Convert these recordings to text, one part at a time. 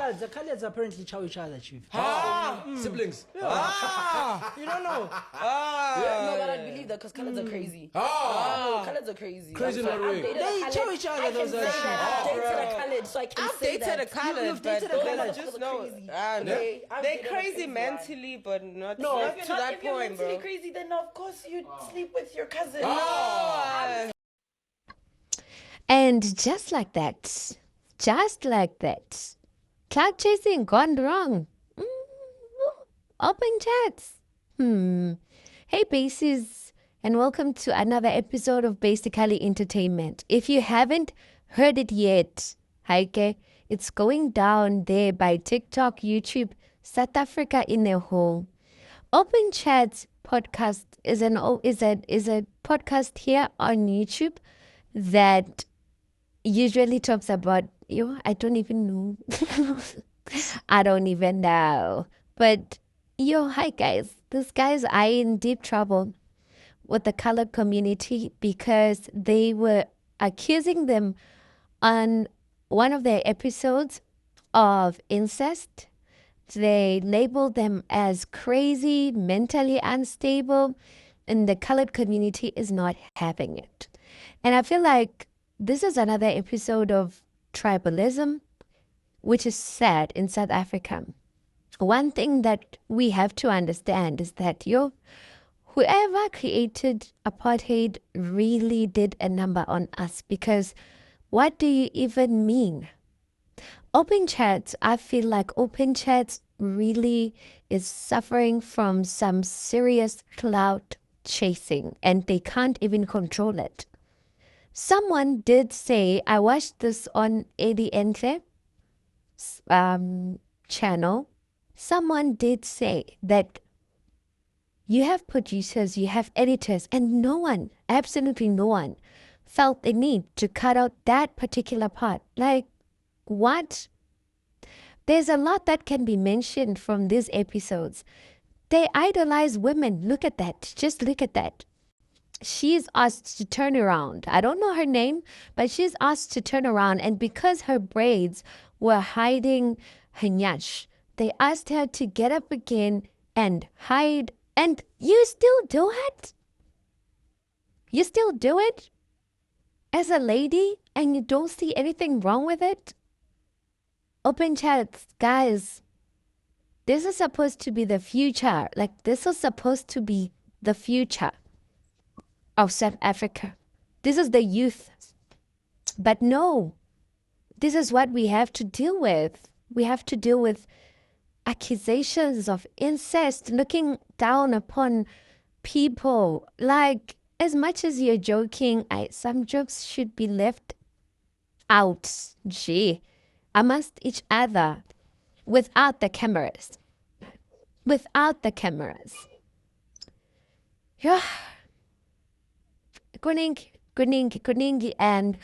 The Khaleds apparently chow each other, Chief. Siblings. You don't know. No, but I believe that because Khaleds are crazy. Khaleds are crazy. Crazy in what way? They chow each other, those are shit. I've dated a Khaled, so I can say Dated that. a Khaled, You've dated a but Khaled. just no. Okay, I've They're dated a crazy one. mentally, but not, No, not if to you're not, that if you're point, mentally bro. crazy, then of course you'd sleep with your cousin. And just like that, cloud chasing gone wrong. Open chats. Hey, Bases, and welcome to another episode of Basically Entertainment. If you haven't heard it yet, Heike, it's going down there by TikTok, YouTube, South Africa in a whole. Open Chats podcast is a podcast here on YouTube that usually talks about I don't even know. I don't even know. But hi guys. These guys are in deep trouble with the colored community because they were accusing them on one of their episodes of incest. They labeled them as crazy, mentally unstable, and the colored community is not having it. And I feel like this is another episode of tribalism, which is sad in South Africa. One thing that we have to understand is that whoever created apartheid really did a number on us, because what do you even mean? Open Chats, I feel like Open Chats really is suffering from some serious clout chasing, and they can't even control it. Someone did say, I watched this on Eddie Entle channel. Someone did say that you have producers, you have editors, and no one, absolutely no one, felt the need to cut out that particular part. Like, what? There's a lot that can be mentioned from these episodes. They idolize women. Look at that. Just look at that. She's asked to turn around. I don't know her name, but she's asked to turn around. And because her braids were hiding her nyash, they asked her to get up again and hide. And you still do it? You still do it? As a lady, and you don't see anything wrong with it? Open Chats, guys. This is supposed to be the future. Like, this is supposed to be the future of South Africa. This is the youth. But no, this is what we have to deal with. We have to deal with accusations of incest, looking down upon people. Like, as much as you're joking, some jokes should be left out. Gee, amongst each other, without the cameras. Without the cameras. Yeah. Kuningi, and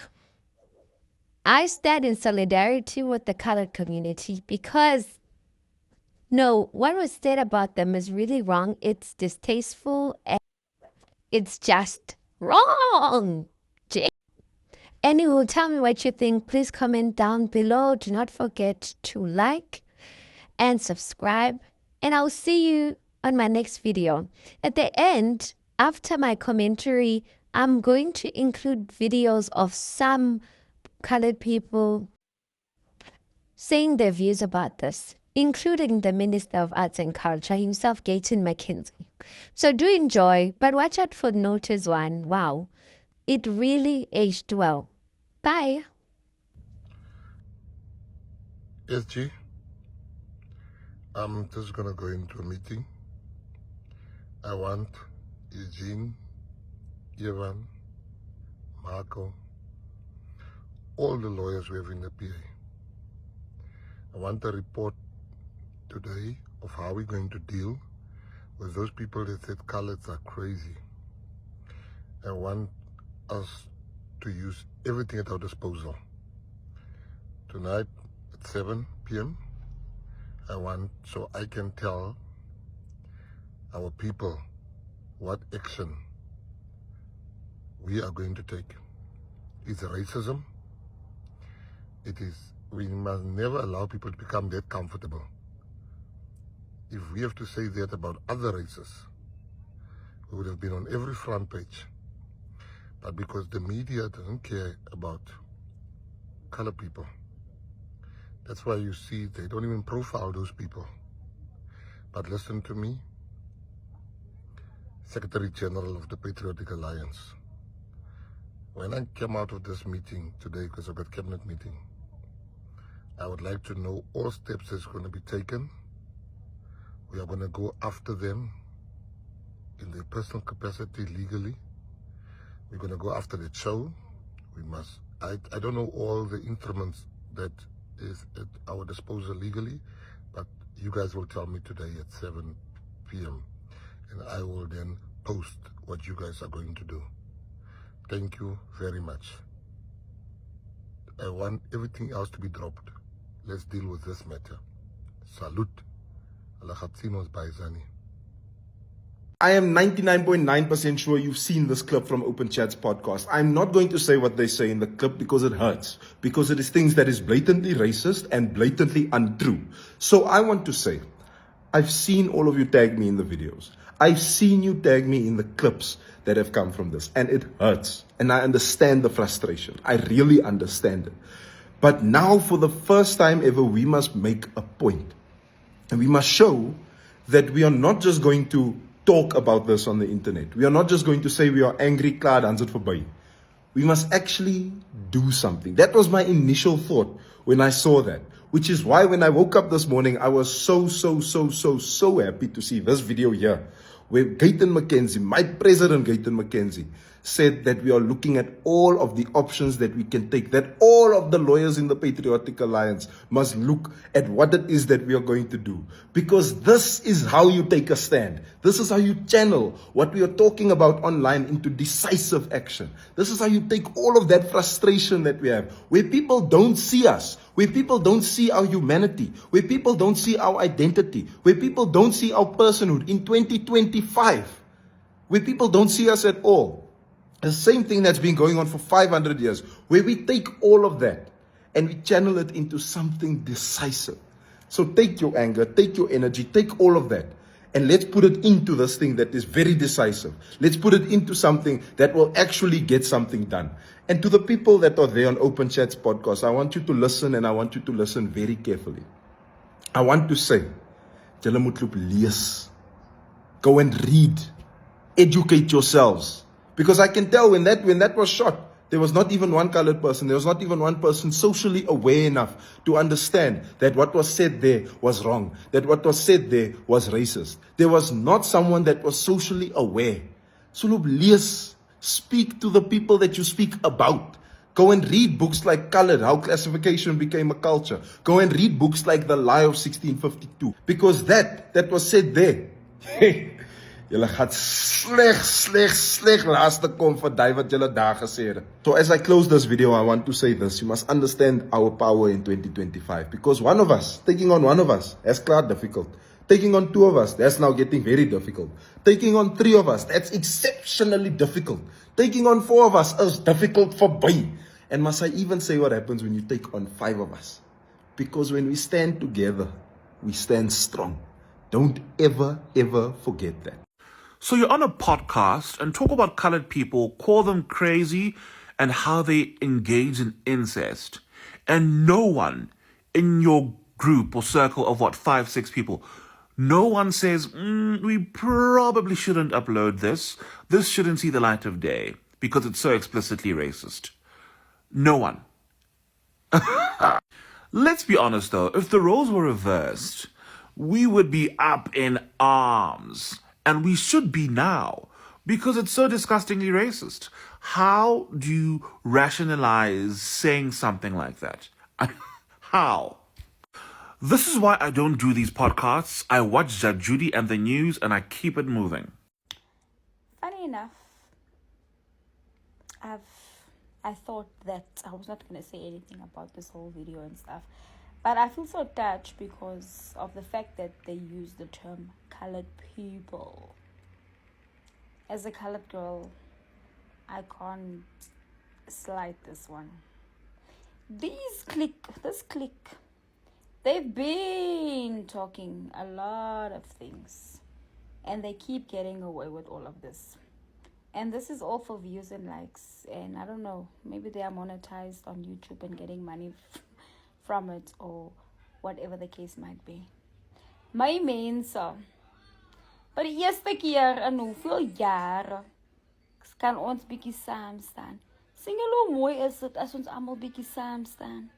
I stand in solidarity with the colored community because no, what was said about them is really wrong. It's distasteful and it's just wrong. Anywho, tell me what you think. Please comment down below. Do not forget to like and subscribe. And I'll see you on my next video. At the end, after my commentary, I'm going to include videos of some colored people saying their views about this, including the Minister of Arts and Culture himself, Gayton McKenzie. So do enjoy, but watch out for Notice One. Wow, it really aged well. Bye. SG, I'm just going to go into a meeting. I want Eugene, Evan, Marco, all the lawyers we have in the PA. I want a report today of how we're going to deal with those people that said coloreds are crazy. I want us to use everything at our disposal. Tonight at 7 p.m. so I can tell our people what action we are going to take. It's racism, it is we must never allow people to become that comfortable. If we have to say that about other races, we would have been on every front page. But because the media doesn't care about color people, that's why you see they don't even profile those people. But listen to me, Secretary General of the Patriotic Alliance. When I came out of this meeting today, because I've got cabinet meeting, I would like to know all steps that's going to be taken. We are going to go after them in their personal capacity legally. We're going to go after the show. We must, I don't know all the instruments that is at our disposal legally, but you guys will tell me today at 7 p.m. and I will then post what you guys are going to do. Thank you very much. I want everything else to be dropped. Let's deal with this matter. Salute. Allah gaat sien ons by Zani. I am 99.9% sure you've seen this clip from Open Chat's podcast. I'm not going to say what they say in the clip because it hurts. Because it is things that is blatantly racist and blatantly untrue. So I want to say, I've seen all of you tag me in the videos. I've seen you tag me in the clips that have come from this. And it hurts. And I understand the frustration. I really understand it. But now for the first time ever, we must make a point. And we must show that we are not just going to talk about this on the internet. We are not just going to say we are angry, klaar, dan is het verby. We must actually do something. That was my initial thought when I saw that. Which is why when I woke up this morning, I was so happy to see this video here. Where Gayton McKenzie, my president Gayton McKenzie, said that we are looking at all of the options that we can take, that all of the lawyers in the Patriotic Alliance must look at what it is that we are going to do. Because this is how you take a stand. This is how you channel what we are talking about online into decisive action. This is how you take all of that frustration that we have, where people don't see us, where people don't see our humanity, where people don't see our identity, where people don't see our personhood in 2025, where people don't see us at all. The same thing that's been going on for 500 years, where we take all of that and we channel it into something decisive. So take your anger, take your energy, take all of that, and let's put it into this thing that is very decisive. Let's put it into something that will actually get something done. And to the people that are there on Open Chat's podcast, I want you to listen, and I want you to listen very carefully. I want to say, julle moet loop lees. Go and read. Educate yourselves. Because I can tell when that was shot, there was not even one colored person. There was not even one person socially aware enough to understand that what was said there was wrong. That what was said there was racist. There was not someone that was socially aware. So loop lees. Speak to the people that you speak about. Go and read books like Colored, How Classification Became a Culture. Go and read books like The Lie of 1652. Because that was said there. Julle gaat sleg laaste kom vir die wat julle daar gesê het. So as I close this video, I want to say this. You must understand our power in 2025. Because one of us, taking on one of us, that's quite difficult. Taking on two of us, that's now getting very difficult. Taking on three of us, that's exceptionally difficult. Taking on four of us is difficult for boy. And must I even say what happens when you take on five of us? Because when we stand together, we stand strong. Don't ever forget that. So you're on a podcast and talk about colored people, call them crazy, and how they engage in incest. And no one in your group or circle of 5, 6 people, no one says, we probably shouldn't upload this. This shouldn't see the light of day because it's so explicitly racist. No one. Let's be honest though, if the roles were reversed, we would be up in arms. And we should be now, because it's so disgustingly racist. How do you rationalize saying something like that? How? This is why I don't do these podcasts. I watch Judge Judy and the news, and I keep it moving. Funny enough, I thought that I was not going to say anything about this whole video and stuff. But I feel so touched because of the fact that they use the term colored people. As a colored girl, I can't slight this one. this clique, they've been talking a lot of things, and they keep getting away with all of this. And this is all for views and likes. And I don't know, maybe they are monetized on YouTube and getting money from it, or whatever the case might be. My mense, but die eerste keer in hoeveel jare kan ons bietjie saam staan. Sien julle hoe mooi is dit as ons almal bietjie saam staan?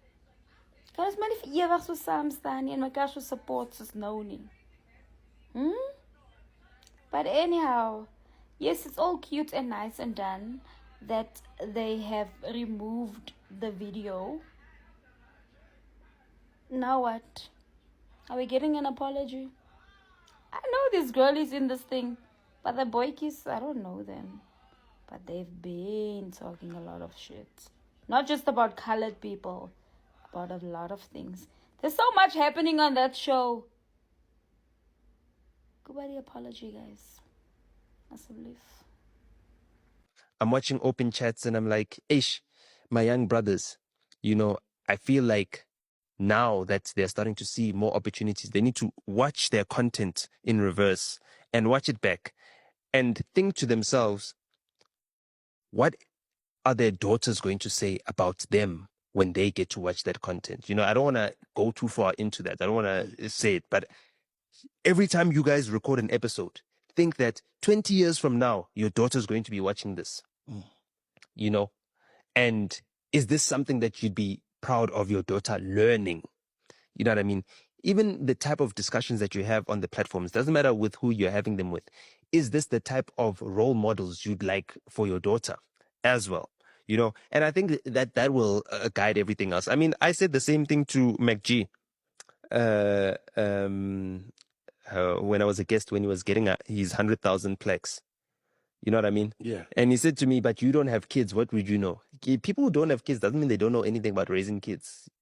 Kan ons maar nie vir ewig so saam staan nie en mekaar so support soos nou nie. But anyhow, yes, it's all cute and nice and done that they have removed the video. Now what? Are we getting an apology? I know this girl is in this thing, but the boykies, I don't know them. But they've been talking a lot of shit. Not just about colored people, about a lot of things. There's so much happening on that show. Goodbye the apology, guys. That's a belief. I'm watching open chats and I'm like, ish, my young brothers, I feel like now that they're starting to see more opportunities, they need to watch their content in reverse and watch it back and think to themselves, what are their daughters going to say about them when they get to watch that content? I don't want to go too far into that. I don't want to say it, but every time you guys record an episode, think that 20 years from now, your daughter's going to be watching this, and is this something that you'd be proud of your daughter learning? You know what I mean? Even the type of discussions that you have on the platforms, doesn't matter with who you're having them with. Is this the type of role models you'd like for your daughter as well? And I think that will guide everything else. I mean, I said the same thing to MacG when I was a guest, when he was getting his 100,000 plex. You know what I mean? Yeah. And he said to me, but you don't have kids. What would you know? People who don't have kids doesn't mean they don't know anything about raising kids.